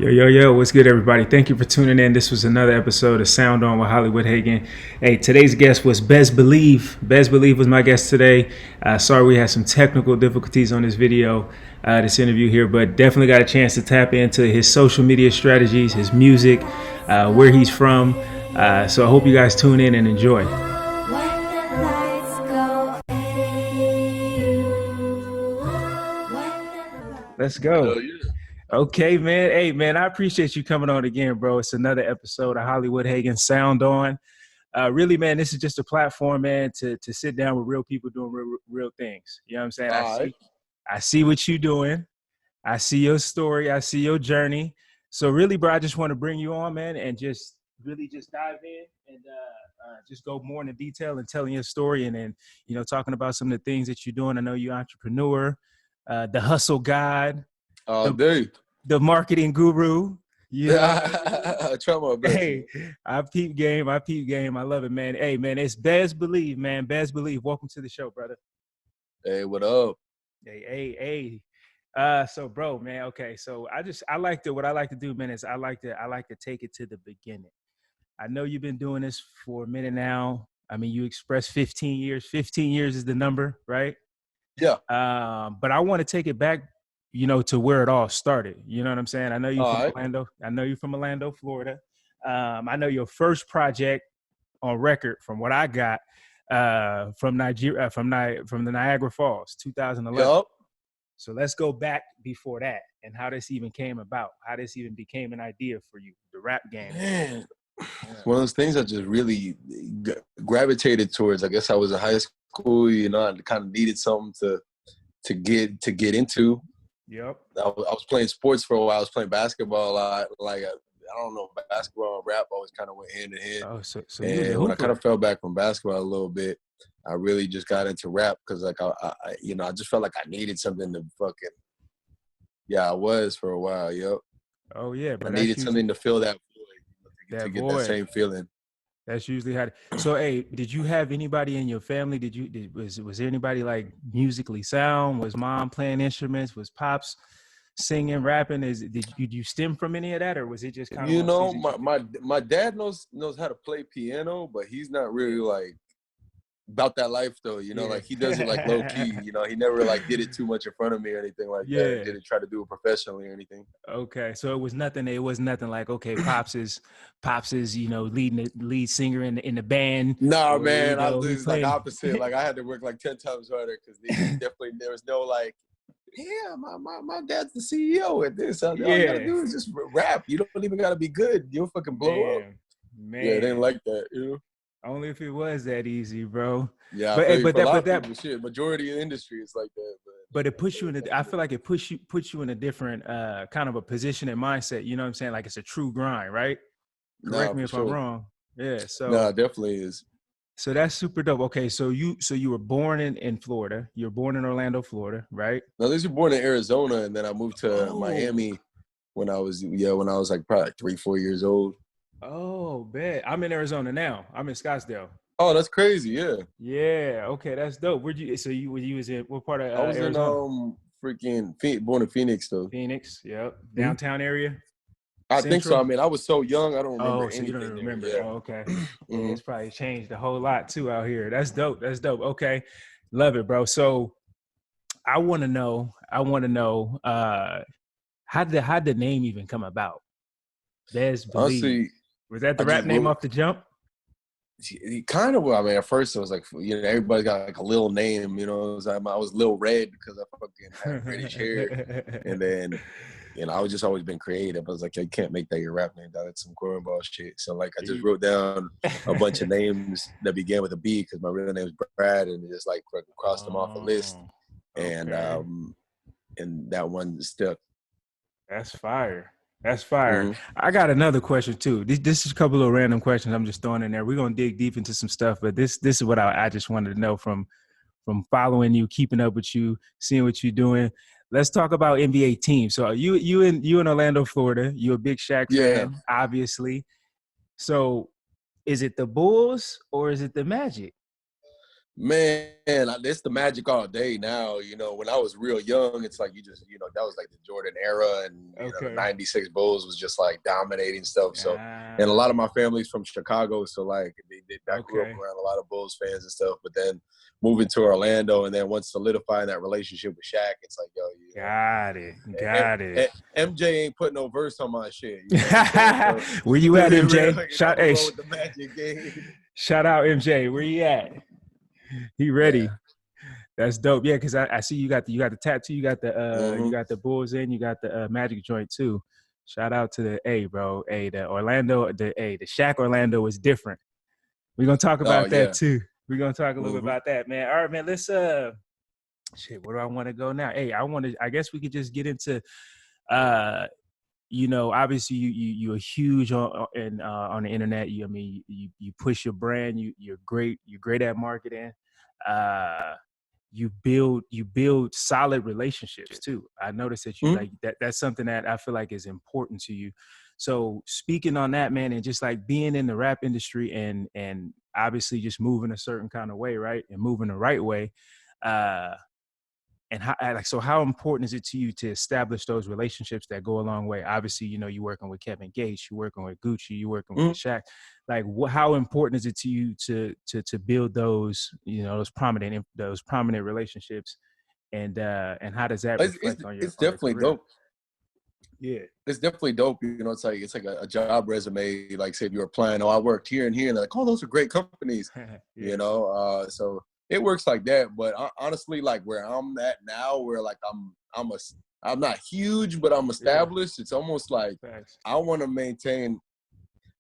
Yo, what's good, everybody? Thank you for tuning in. This was another episode of Sound On with Hollywood Hagan. Hey, today's guest was Bezzbelieve. Bezzbelieve was my guest today. Sorry we had some technical difficulties on this video, this interview here, but definitely got a chance to tap into his social media strategies, his music, where he's from. So I hope you guys tune in and enjoy. Let's go. Okay, man. Hey, man, I appreciate you coming on again, bro. It's another episode of Hollywood Hagan Sound On. Really, man, this is just a platform, man, to sit down with real people doing real things. You know what I'm saying? I see what you're doing. I see your story. I see your journey. So really, bro, I just want to bring you on, man, and just really just dive in and just go more into detail and telling your story, and then, you know, talking about some of the things that you're doing. I know you're an entrepreneur, the hustle god. The marketing guru. I try my best. Hey, I peep game. I love it, man. Hey, man, it's Bezzbelieve, man. Bezzbelieve. Welcome to the show, brother. Hey, what up? Hey. So, bro, man. Okay, so what I like to do, man, is I like to take it to the beginning. I know you've been doing this for a minute now. I mean, you expressed 15 years. 15 years is the number, right? Yeah. But I want to take it back, you know, to where it all started. You know what I'm saying? I know you're from Orlando. I know you're from Orlando, Florida. I know your first project on record, from what I got, from Nigeria, from the Niagara Falls, 2011. Yep. So let's go back before that and how this even came about, how this even became an idea for you, the rap game. Man, it's one of those things I just really gravitated towards. I guess I was in high school, you know, I kind of needed something to get into. Yep. I was playing sports for a while. I was playing basketball a lot. Like, I don't know, basketball and rap always kind of went hand in hand. Oh, so and when I kind of fell back from basketball a little bit, I really just got into rap because, like, I just felt like I needed something to fucking. Yeah, I was for a while. Yep. Oh yeah, but I needed something to fill that void, to get that same feeling. That's usually how. So, hey, did you have anybody in your family? Was there anybody like musically sound? Was mom playing instruments? Was pops singing, rapping? Did you stem from any of that, or was it just kind of? You know, my dad knows how to play piano, but he's not really like about that life though. You know, like he does it like low key. You know, he never like did it too much in front of me or anything like that. Didn't try to do it professionally or anything. Okay, so it was nothing like, okay, pops is you know, lead singer in the band. No, man, I was like opposite. Like I had to work like 10 times harder because there was no like, yeah, my dad's the CEO at this. All you gotta do is just rap. You don't even gotta be good. You'll fucking blow up. Man. Yeah, they didn't like that, you know. Only if it was that easy, bro. Yeah, but that shit, majority of the industry is like that. But it puts you in I feel like it puts you in a different kind of a position and mindset. You know what I'm saying? Like it's a true grind, right? Correct me if I'm wrong. Yeah. So no, it definitely is. So that's super dope. Okay, so you were born in Florida. You were born in Orlando, Florida, right? No, I was born in Arizona, and then I moved to Miami when I was like probably 3-4 years old. Oh, bet. I'm in Arizona now. I'm in Scottsdale. Oh, that's crazy. Yeah. Yeah. Okay, that's dope. Where'd you? So you was in what part of Arizona? I was in born in Phoenix though. Phoenix. Yep. Downtown area. I think so. I mean, I was so young, I don't remember anything. You don't remember. Yeah. Oh, okay. It's probably changed a whole lot too out here. That's dope. Okay. Love it, bro. So I want to know, how did the name even come about? Bezzbelieve. Was that the rap name off the jump? Kind of. I mean, at first it was like, you know, everybody got like a little name, you know. I was Lil Red because I fucking had reddish hair. And then, you know, I was just always been creative. I was like, you can't make that your rap name. That's some cornball shit. So like, I just wrote down a bunch of names that began with a B because my real name is Brad, and just like crossed them off the list. And that one stuck. That's fire. That's fire. Mm-hmm. I got another question too. This is a couple of random questions I'm just throwing in there. We're gonna dig deep into some stuff, but this is what I just wanted to know from following you, keeping up with you, seeing what you're doing. Let's talk about NBA teams. So you in Orlando, Florida. You're a big Shaq fan, obviously. So is it the Bulls or is it the Magic? Man, it's the magic all day now. You know, when I was real young, it's like you just, you know, that was like the Jordan era, and you know, the '96 Bulls was just like dominating stuff. So, and a lot of my family's from Chicago, so like I grew up around a lot of Bulls fans and stuff. But then moving to Orlando, and then once solidifying that relationship with Shaq, it's like, yo, you know, got it. MJ ain't put no verse on my shit. You know so, where you at, MJ? With the Magic game. Shout out MJ. Where you at? He ready. Yeah. That's dope. Yeah, because I see you got the tattoo, you got the you got the Bulls in, you got the Magic joint too. Shout out to the bro. The Orlando, the Shaq Orlando is different. We're gonna talk about that too. We're gonna talk a little bit about that, man. All right, man. Let's shit, where do I want to go now? I guess we could just get into you know, obviously you're huge on the internet. You push your brand. You're great at marketing. You build solid relationships too. I noticed that you like that. That's something that I feel like is important to you. So speaking on that, man, and just like being in the rap industry and obviously just moving a certain kind of way, right, and moving the right way. And how important is it to you to establish those relationships that go a long way? Obviously, you know, you're working with Kevin Gates, you're working with Gucci, you're working with Shaq. Like, how important is it to you to build those, you know, those prominent relationships, and how does that reflect on your? It's definitely dope. Yeah, it's definitely dope. You know, it's like a job resume. Like, say if you're applying, I worked here and here, and they're like, oh, those are great companies. You know, so. It works like that, but honestly, like where I'm at now, where like I'm not huge, but I'm established. It's almost like I want to maintain.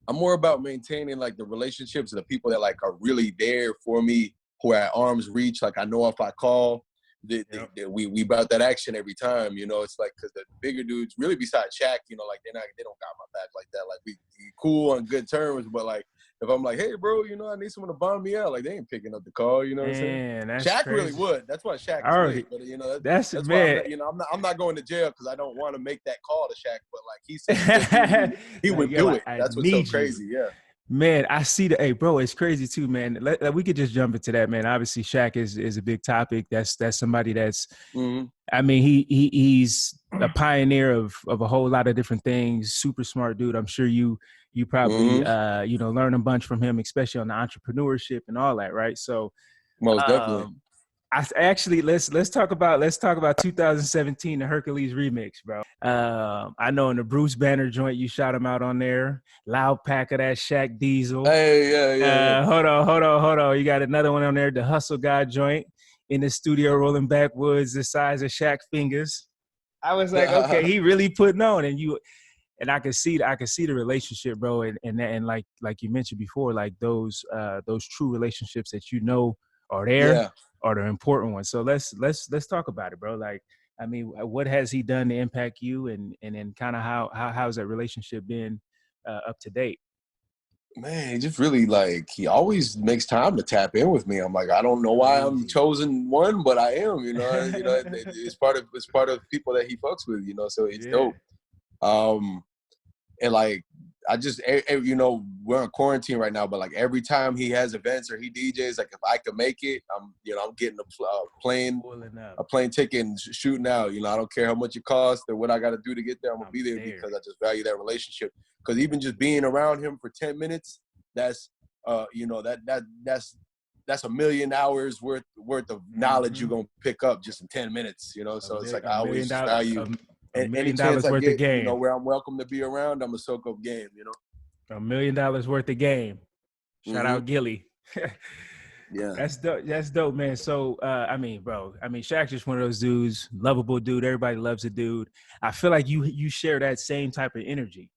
I'm more about maintaining like the relationships of the people that like are really there for me, who are at arm's reach. Like I know if I call, we about that action every time. You know, it's like because the bigger dudes, really besides Shaq, you know, like they don't got my back like that. Like we cool on good terms, but like. If I'm like, hey, bro, you know, I need someone to bomb me out, like they ain't picking up the call. You know what I'm saying? Shaq crazy. Really would. That's why Shaq is lit. But you know, that's why I'm not going to jail because I don't want to make that call to Shaq. But like he said, he would do it. That's what's so crazy. Yeah. Man, I see the bro. It's crazy too, man. We could just jump into that, man. Obviously, Shaq is a big topic. That's somebody that's. I mean, he's a pioneer of a whole lot of different things. Super smart dude. I'm sure you probably you know, learn a bunch from him, especially on the entrepreneurship and all that, right? So most definitely. I actually let's talk about 2017, the Hercules remix, bro. I know in the Bruce Banner joint you shot him out on there. Loud pack of that Shaq Diesel. Hey, yeah. Hold on. You got another one on there, the Hustle God joint in the studio rolling backwoods the size of Shaq fingers. I was like, okay, he really putting on, and I could see the relationship, bro, and like you mentioned before, like those true relationships that you know are there are the important ones. So let's talk about it, bro. Like, I mean, what has he done to impact you, and then kind of how's that relationship been up to date? Man, he just really like he always makes time to tap in with me. I'm like, I don't know why I'm chosen one, but I am. You know, it's part of people that he fucks with. You know, so it's dope. And like I just, you know, we're in quarantine right now, but like every time he has events or he DJs, like if I could make it, I'm getting a plane ticket and shooting out. You know, I don't care how much it costs or what I got to do to get there. I'm gonna be there because I just value that relationship. Because even just being around him for 10 minutes, that's you know, that's a million hours worth of knowledge you're gonna pick up just in 10 minutes. You know, so it's like I always value. $1 million worth of game. You know, where I'm welcome to be around, I'm gonna soak up game. You know, $1 million worth of game. Shout out Gilly. Yeah, that's dope, man. So I mean, bro, Shaq's just one of those dudes, lovable dude. Everybody loves the dude. I feel like you share that same type of energy.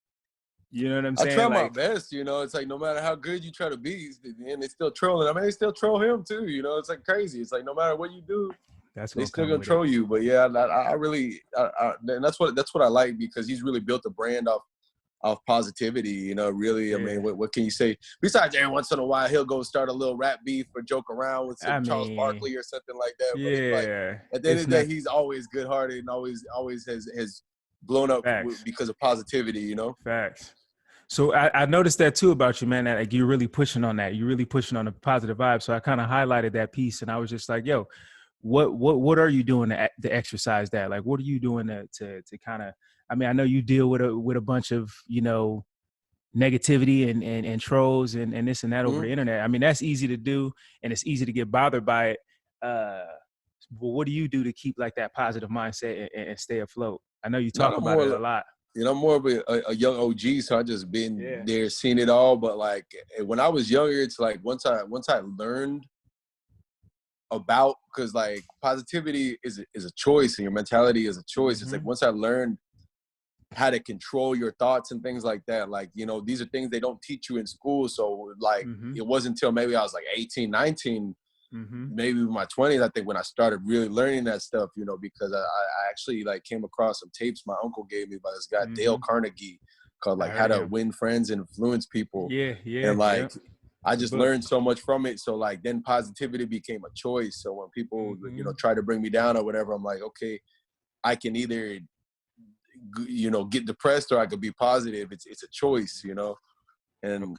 You know what I'm saying? I try my best. You know, it's like no matter how good you try to be, and they still trolling. I mean, they still troll him too. You know, it's like crazy. It's like no matter what you do, they still gonna troll you. But yeah, I really, and that's what I like because he's really built a brand off positivity. You know, really. I mean, what can you say? Besides, every once in a while he'll go start a little rap beef or joke around with Charles Barkley or something like that. But like, at the end of the day, he's always good-hearted and always has blown up because of positivity. You know. Facts. So I noticed that too about you, man, that like you're really pushing on that. You're really pushing on the positive vibe. So I kind of highlighted that piece and I was just like, yo, what are you doing to exercise that? Like, what are you doing to kind of, I mean, I know you deal with a bunch of, you know, negativity and trolls and this and that over the internet. I mean, that's easy to do and it's easy to get bothered by it. But what do you do to keep like that positive mindset and stay afloat? I know you talk about it a lot. You know, I'm more of a young OG, so I just been there, seen it all. But like when I was younger, it's like once I learned about, because like positivity is a choice and your mentality is a choice. It's like once I learned how to control your thoughts and things like that, like, you know, these are things they don't teach you in school. So like it wasn't until maybe I was like 18, 19, maybe my 20s, I think, when I started really learning that stuff, you know, because I actually like came across some tapes my uncle gave me by this guy Dale Carnegie called like How to Win Friends and Influence People. And like I just learned so much from it. So like then positivity became a choice. So when people you know try to bring me down or whatever, I'm like, okay, I can either, you know, get depressed or I could be positive. It's a choice, you know. And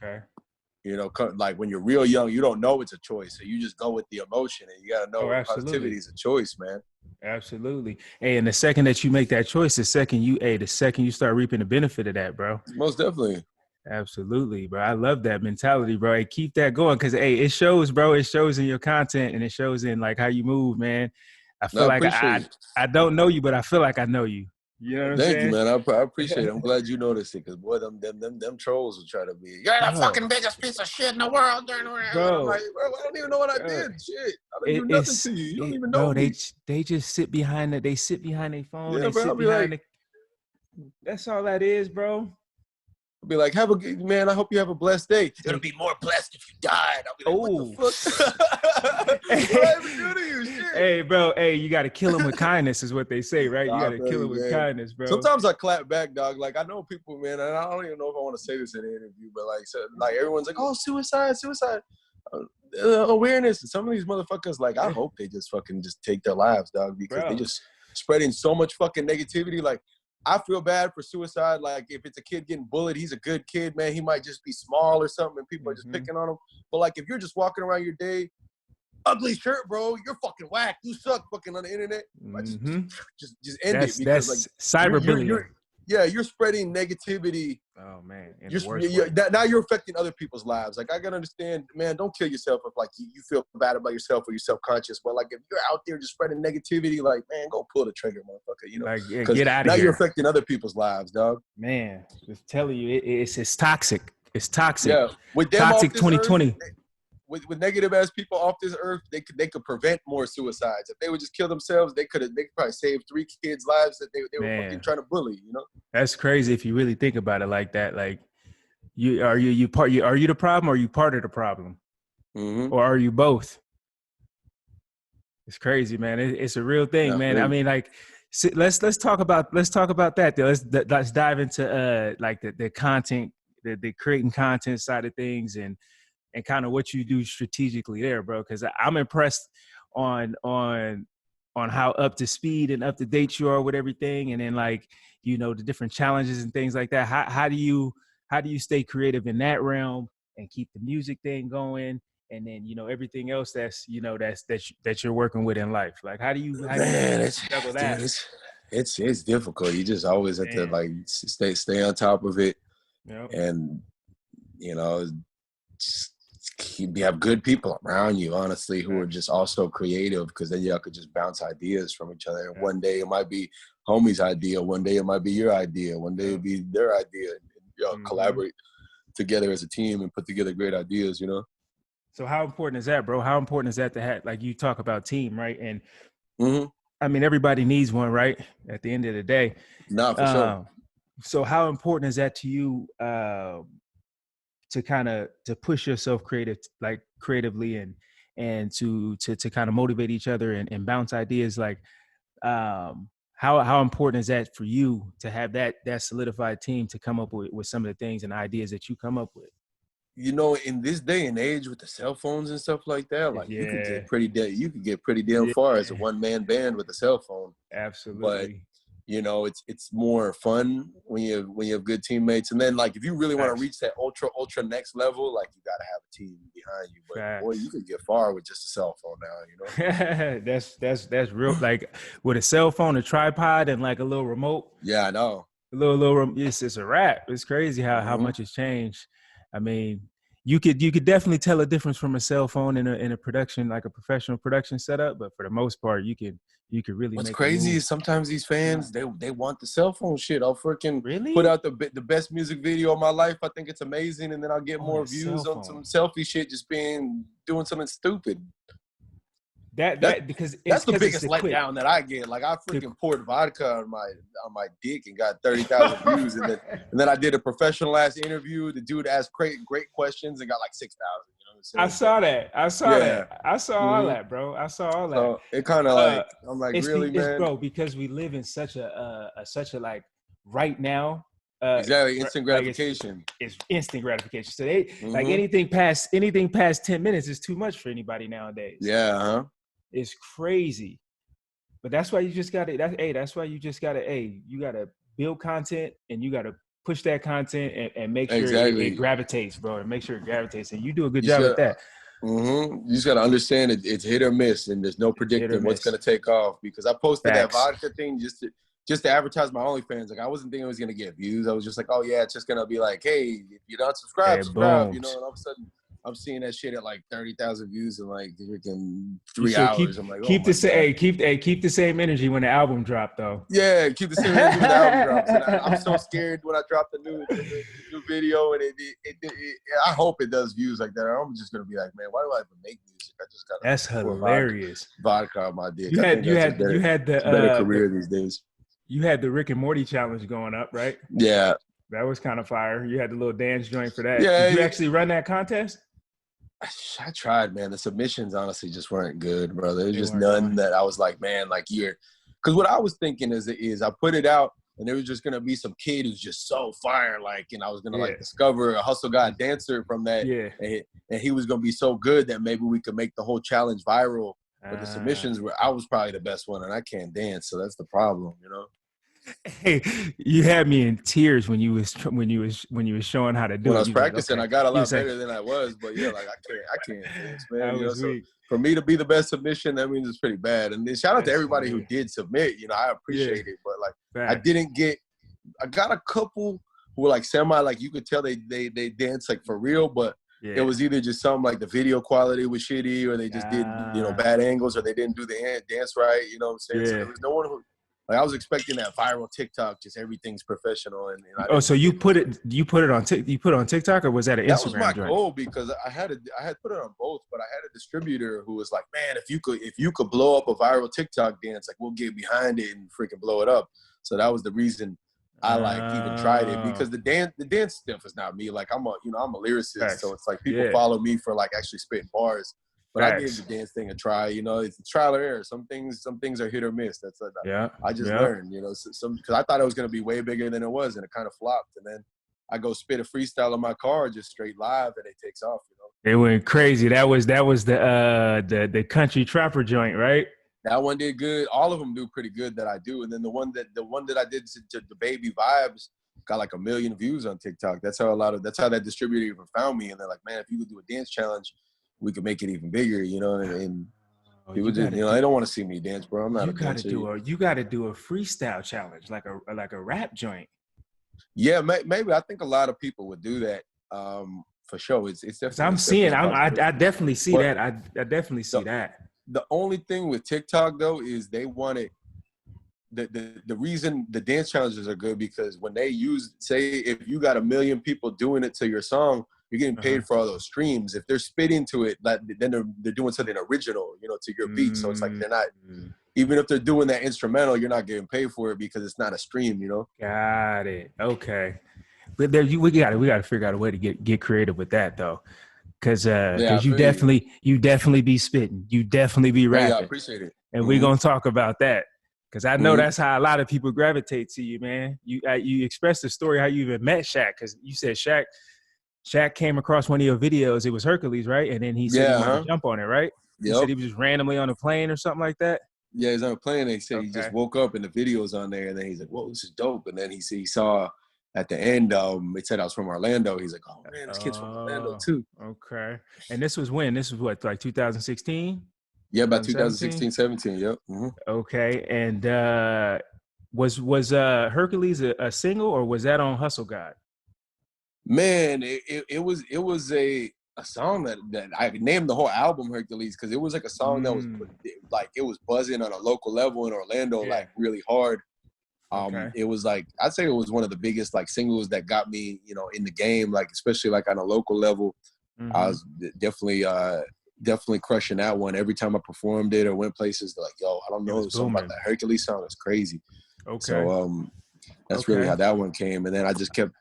you know, like when you're real young, you don't know it's a choice. So you just go with the emotion and you got to know positivity is a choice, man. Absolutely. Hey, and the second that you make that choice, the second you start reaping the benefit of that, bro. Most definitely. Absolutely, bro. I love that mentality, bro. Hey, keep that going. Cause hey, it shows, bro. It shows in your content and it shows in like how you move, man. I feel like I don't know you, but I feel like I know you. You know what I'm saying? Thank you, man. I appreciate it. I'm glad you noticed it, because boy, them trolls will try to be, you're the fucking biggest piece of shit in the world. Bro, I'm like, bro, I don't even know what I did. Shit, I didn't do nothing to you. You don't even know me. They just sit behind it. They sit behind their phone. Yeah, they bro, sit behind that's all that is, bro. I'll be like, have a good, man, I hope you have a blessed day. It'll be more blessed if you died. I'll be like, what the fuck? What I even do to you? Shit. Hey, bro, hey, you got to kill him with kindness is what they say, right? You got to kill him with kindness, bro. Sometimes I clap back, dog. Like, I know people, man, and I don't even know if I want to say this in an interview, but like everyone's like, oh, suicide. Awareness. And some of these motherfuckers, like, I hope they just fucking just take their lives, dog, because they just spreading so much fucking negativity. Like, I feel bad for suicide. Like, if it's a kid getting bullied, he's a good kid, man. He might just be small or something, and people are just picking on him. But like, if you're just walking around your day, ugly shirt, bro, you're fucking whack. You suck, fucking on the internet. Just end it, because like cyberbullying. You're spreading negativity. Oh man, now you're affecting other people's lives. Like, I gotta understand, man. Don't kill yourself if like you feel bad about yourself or you're self-conscious. But like, if you're out there just spreading negativity, like, man, go pull the trigger, motherfucker. You know, like, get out of here. Now you're affecting other people's lives, dog. Man, just telling you, it's toxic. It's toxic. Yeah, with them toxic 2020. With negative ass people off this earth, they could prevent more suicides. If they would just kill themselves, they could probably save 3 kids' lives that they were fucking trying to bully. You know, that's crazy if you really think about it like that. Like, are you the problem, or are you part of the problem, or are you both? It's crazy, man. It's a real thing, man. I mean, like, let's talk about that. Let's dive into like the content, the creating content side of things, and kind of what you do strategically there, bro. Because I'm impressed on how up to speed and up to date you are with everything, and then like, you know, the different challenges and things like that. How do you stay creative in that realm and keep the music thing going, and then, you know, everything else that's, you know, that you're working with in life? Like, how do you juggle that? Dude, it's difficult. You just always have to like stay on top of it, and you know, just have good people around you, honestly, who are just also creative, because then y'all could just bounce ideas from each other. And one day it might be homie's idea, one day it might be your idea, one day it'll be their idea, and y'all collaborate together as a team and put together great ideas, you know? So how important is that, bro? How important is that to have, like, you talk about team, right? And I mean, everybody needs one, right? At the end of the day. Nah, for sure. So how important is that to you, to kind of to push yourself creatively and to kind of motivate each other and bounce ideas? Like, how important is that for you to have that solidified team to come up with some of the things and ideas that you come up with? You know, in this day and age with the cell phones and stuff like that, like you could get pretty damn far as a one-man band with a cell phone. Absolutely. you know, it's more fun when you have good teammates. And then like if you really want to reach that ultra next level, like you got to have a team behind you. But boy, you could get far with just a cell phone now, you know. That's real. Like with a cell phone, a tripod, and like a little remote. Yeah, I know. It's a wrap. It's crazy how much has changed. I mean, you could definitely tell a difference from a cell phone in a production, like a professional production setup. But for the most part, you could really. What's make crazy is sometimes these fans they want the cell phone shit. I'll freaking put out the best music video of my life. I think it's amazing, and then I'll get more views on some selfie shit, just doing something stupid. Because that's the biggest letdown that I get. Like I freaking poured vodka on my dick and got 30,000 views, and then I did a professional ass interview. The dude asked great questions and got like 6,000. You know what I'm saying? I saw that. I saw all that, bro. I saw all that. So it kind of like I'm like, really, man, bro, because we live in such a like right now. Exactly, instant gratification. Like it's instant gratification. So they like anything past 10 minutes is too much for anybody nowadays. Yeah, It's crazy. But that's why you just gotta that's why you just gotta you gotta build content and you gotta push that content and make sure it gravitates, bro, and make sure it gravitates. And you do a good job with that. You just gotta understand it's hit or miss, and there's no predicting what's gonna take off. Because I posted that vodka thing just to advertise my OnlyFans. Like I wasn't thinking it was gonna get views. I was just like, oh yeah, it's just gonna be like, hey, if you don't subscribe, subscribe. You know, and all of a sudden I'm seeing that shit at like 30,000 views in like freaking 3 hours. I'm like, keep the same energy when the album dropped, though. Yeah, keep the same energy when the album drops. And I'm so scared when I drop the new video, and I hope it does views like that. I'm just gonna be like, man, why do I even make music? I just got that's hilarious. Vodka on my dick. You had the better career these days. You had the Rick and Morty challenge going up, right? Yeah, that was kind of fire. You had the little dance joint for that. Yeah, did you actually run that contest? I tried, man. The submissions honestly just weren't good, brother. There's just none that I was like, man, like because what I was thinking is I put it out and there was just gonna be some kid who's just so fire, like, and I was gonna like discover a hustle guy dancer from that, and he was gonna be so good that maybe we could make the whole challenge viral. But the submissions I was probably the best one, and I can't dance, so that's the problem, you know. Hey, you had me in tears when you was showing how to do it. When I was practicing, I got a lot better than I was, but yeah, like I can't dance, man. You know, so for me to be the best submission, that means it's pretty bad. And then shout out to everybody who did submit. You know, I appreciate it, but like I got a couple who were like semi, like you could tell they dance like for real, but it was either just something like the video quality was shitty, or they just did bad angles, or they didn't do the dance right. You know what I'm saying? So there was no one who. Like I was expecting that viral TikTok, just everything's professional. And so you put it on TikTok, or was that an Instagram? That was my goal, because I had put it on both, but I had a distributor who was like, man, if you could blow up a viral TikTok dance, like we'll get behind it and freaking blow it up. So that was the reason I even tried it, because the dance stuff is not me. Like I'm a lyricist, so it's like people follow me for like actually spitting bars. But I gave the dance thing a try. You know, it's trial or error. Some things are hit or miss. That's I just learned. You know, because I thought it was gonna be way bigger than it was, and it kind of flopped. And then I go spit a freestyle in my car, just straight live, and it takes off. You know, it went crazy. That was the country trapper joint, right? That one did good. All of them do pretty good that I do. And then the one that I did to the Baby Vibes got like 1 million views on TikTok. That's how that distributor even found me. And they're like, man, if you could do a dance challenge, we could make it even bigger, you know. And people just, you know, they don't want to see me dance, bro. I'm not a dancer. You got to do a freestyle challenge, like a rap joint. Yeah, maybe. I think a lot of people would do that. For sure. It's definitely. I definitely see that. I definitely see that. The only thing with TikTok though is they wanted the reason the dance challenges are good, because when they say if you got 1 million people doing it to your song, you're getting paid for all those streams. If they're spitting to it, then they're doing something original, you know, to your beat. So it's like they're not, even if they're doing that instrumental, you're not getting paid for it because it's not a stream, you know. Got it. Okay, but we got to figure out a way to get creative with that though, because you definitely be spitting, you definitely be rapping. Yeah, I appreciate it. And we're gonna talk about that, because I know that's how a lot of people gravitate to you, man. You expressed the story how you even met Shaq, because you said Shaq came across one of your videos. It was Hercules, right? And then he said he wanted to jump on it, right? He said he was just randomly on a plane or something like that. Yeah, he's on a plane. They said he Okay. just woke up and the video's on there, and then he's like, "Whoa, this is dope." And then he saw at the end, it said I was from Orlando. He's like, "Oh man, this kid's from Orlando too." Okay. And this was when? This was what, like 2016? Yeah, about 2016, 17. Yep. Mm-hmm. Okay. And was Hercules a single, or was that on Hustle God? Man, it was a song that I named the whole album Hercules, because it was like a song that was like, it was buzzing on a local level in Orlando, like really hard. Okay. It was like, I'd say it was one of the biggest like singles that got me, in the game, like especially like on a local level. I was definitely crushing that one. Every time I performed it or went places, they're like, "Yo, I don't know, something about that Hercules song is crazy." Okay. So that's really how that one came. And then I just kept,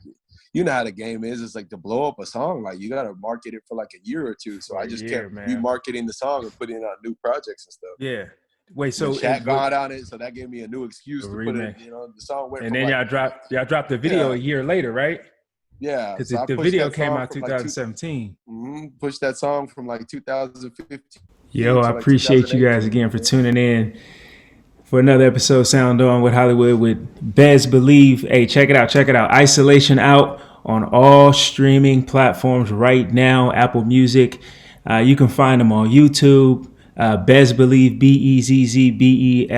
you know how the game is. It's like, to blow up a song, like you gotta market it for like a year or two. So I just kept remarketing the song and putting out new projects and stuff. Yeah. Wait, so Shaq got on it, so that gave me a new excuse to put it. The song went. And then y'all dropped the video a year later, right? Yeah, because the video came out 2017. Pushed that song from like 2015. Yo, I appreciate you guys again for tuning in for another episode of Sound On with Hollywood with Bezzbelieve. Hey, check it out. Isolation out on all streaming platforms right now. Apple Music. You can find them on YouTube. Bezzbelieve, Bezzbelieve.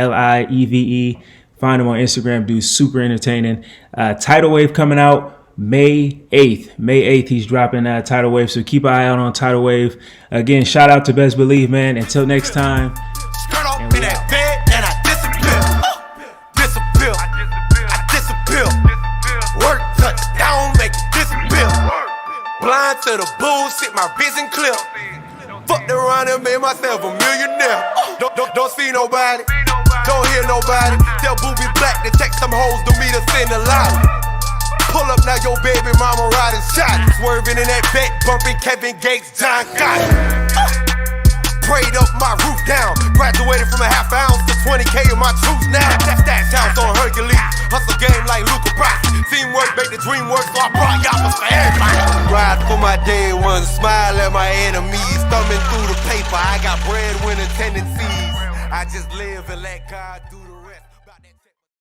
Find him on Instagram. Dude's super entertaining. Tidal Wave coming out May 8th. May 8th, he's dropping Tidal Wave. So keep an eye out on Tidal Wave. Again, shout out to Bezzbelieve, man. Until next time. Skirt off in that bed and I disappear. I disappear. Work touchdown, make it disappear. Blind to the bullshit, my vision clear. Fucked around and made myself a millionaire. Don't see nobody, don't hear nobody. Tell Booby Black to take some hoes to meet us in the lobby. Pull up now, your baby mama riding shot. Swerving in that back, bumping Kevin Gates, John Gotti. Prayed up my roof down. Graduated from a half ounce to 20K in my truth now. Stash house on Hercules. Hustle game like Luca Brasi. Teamwork make the dream work, so I brought y'all for everybody. Ride for my day one, smile at my enemies. Thumbing through the paper, I got breadwinner tendencies. I just live and let God do